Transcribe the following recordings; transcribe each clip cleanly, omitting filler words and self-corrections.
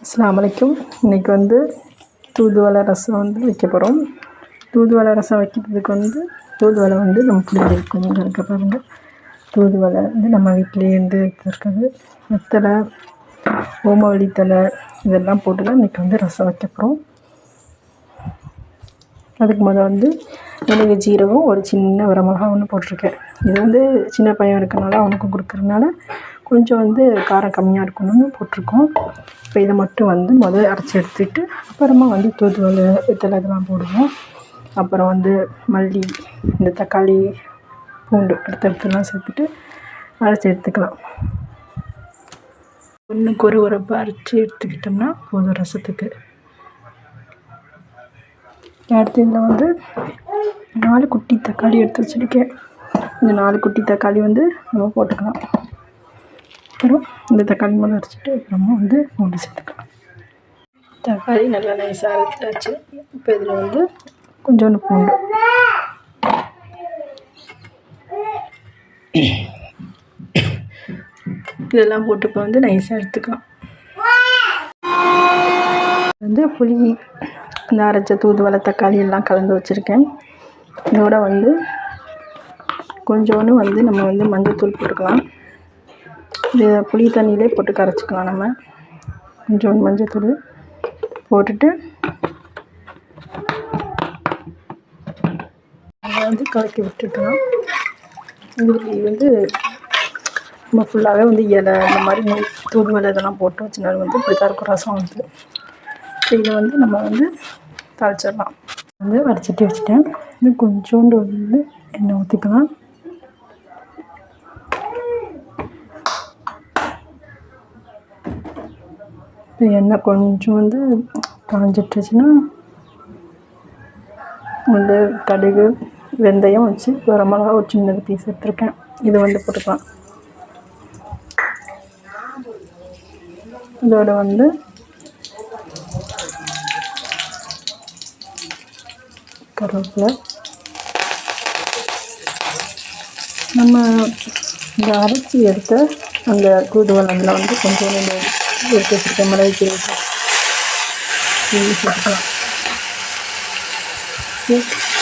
அஸ்ஸலாமு அலைக்கும். இன்றைக்கி வந்து தூதுவளை ரசம் வந்து வைக்க போகிறோம். தூதுவளை ரசம் வைக்கிறதுக்கு வந்து தூதுவளை வந்து நம்ம பிள்ளைங்க கொஞ்சம் இருக்க பாருங்கள். தூதுவளை வந்து நம்ம வீட்டிலேருந்து இருக்கிறது. வெத்தலை, ஓமவல்லி தழை இதெல்லாம் போட்டு தான் இன்றைக்கி வந்து ரசம் வைக்க போகிறோம். அதுக்கு முதல்ல வந்து மிளகு, ஜீரகம், ஒரு சின்ன வரமிளகா ஒன்று போட்டிருக்கேன். இது வந்து சின்ன பையன் இருக்கிறனால அவனுக்கு கொடுக்குறதுனால கொஞ்சம் வந்து காரம் கம்மியாக இருக்கணும்னு போட்டிருக்கோம். இப்போ இதை மட்டும் வந்து முதல்ல அரைச்சி எடுத்துக்கிட்டு அப்புறமா வந்து தூதுவளை, வெத்தலை இதெல்லாம் போடுவோம். அப்புறம் வந்து மல்லி, இந்த தக்காளி, பூண்டு அடுத்தடுத்துலாம் சேர்த்துட்டு அரைச்சி எடுத்துக்கலாம். ஒன்றுக்கு ஒரு உரப்பு அரைச்சி எடுத்துக்கிட்டோம்னா போதும் ரசத்துக்கு. அடுத்து இதில் வந்து 4 குட்டி தக்காளி எடுத்து வச்சுருக்கேன். இந்த 4 குட்டி தக்காளி வந்து நம்ம போட்டுக்கலாம். அப்புறம் இந்த தக்காளி முதல்ல அரைச்சிட்டு அப்புறமா வந்து பூண்டு சேர்த்துக்கலாம். தக்காளி நல்லா நைஸாக அரைச்சாச்சு. இப்போ இதில் வந்து கொஞ்சோண்டு பூண்டு, இதெல்லாம் போட்டு இப்போ வந்து நைஸாக எடுத்துக்கலாம். வந்து புளி, இந்த அரைச்ச தூதுவளை, தக்காளி எல்லாம் கலந்து வச்சுருக்கேன். இதோட வந்து கொஞ்சோண்டு வந்து நம்ம வந்து மஞ்சள்தூள் போட்டுக்கலாம். இது புளி தண்ணியிலே போட்டு கரைச்சிக்கலாம். நம்ம கொஞ்சோண்டு மஞ்சள்தூள் போட்டுட்டு அதை வந்து கலக்கி விட்டுக்கலாம். இது வந்து நம்ம ஃபுல்லாகவே வந்து இலை இந்த மாதிரி தூதுவளை இதெல்லாம் போட்டு வச்சுனாலும் வந்து இப்படி தான் இருக்கும் ரசம் வந்து. இதை வந்து நம்ம வந்து தாளிச்சிடலாம். வந்து வடிச்சிட்டு வச்சுட்டேன். இன்னும் கொஞ்சோண்டு வந்து எண்ணெய் ஊற்றிக்கலாம். இப்போ எண்ணெய் கொஞ்சம் வந்து காஞ்சிட்டுச்சுன்னா வந்து கடுகு, வெந்தயம் வச்சு வரமிளகா ஒரு சின்ன பீஸ் எடுத்துருக்கேன். இது வந்து போட்டுக்கலாம். இதோட வந்து கருவேப்பிலை, நம்ம இந்த அரைச்சி எடுத்த அந்த தூதுவளையில் வந்து கொஞ்சம் எடுத்து வச்சுருக்கேன். மிளகு சேர்த்துக்கலாம்.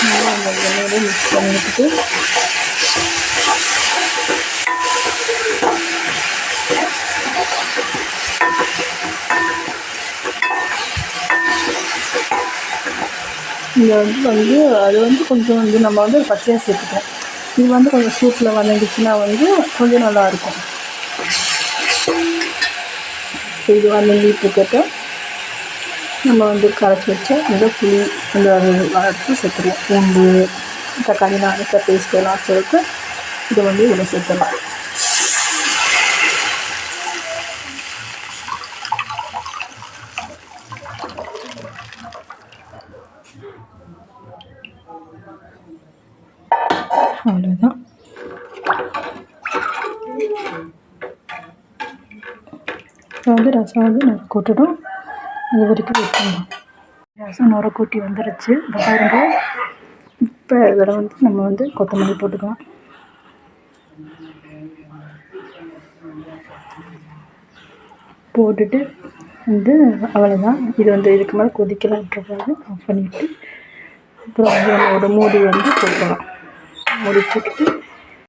நல்லா அந்த எண்ணெயிலே மிக்ஸ் பண்ணிட்டு இங்கே வந்து அது வந்து கொஞ்சம் வந்து நம்ம வந்து பச்சையாக சேர்த்துப்போம். இது வந்து கொஞ்சம் சூப்பில் வதங்கிச்சுன்னா வந்து கொஞ்சம் நல்லாயிருக்கும். இது வதங்கிட்டு நம்ம வந்து கரைச்சி வச்ச அந்த புளி அந்த வளர்த்து சேர்த்துருவோம். பூண்டு, தக்காளி அரைச்ச பேஸ்ட் எல்லாம் சேர்த்து இதை வந்து இதில் சேர்த்துடலாம். அவ்வளோதான். இப்போ வந்து ரசம் வந்து நுர கூட்டணும். அது வரைக்கும் வைக்கணும். ரசம் நுர கூட்டி வந்துருச்சு. இப்போ பாருங்க. இப்போ இதில் வந்து நம்ம வந்து கொத்தமல்லி போட்டுக்கலாம். போட்டுட்டு வந்து அவ்வளோதான். இது வந்து இதுக்கு மேலே கொதிக்கலாம் விட்டுருப்பாங்க. ஆஃப் பண்ணிவிட்டு அப்புறம் வந்து நம்மளோட மூடி வந்து போட்டுக்கலாம். மூடி போட்டுட்டு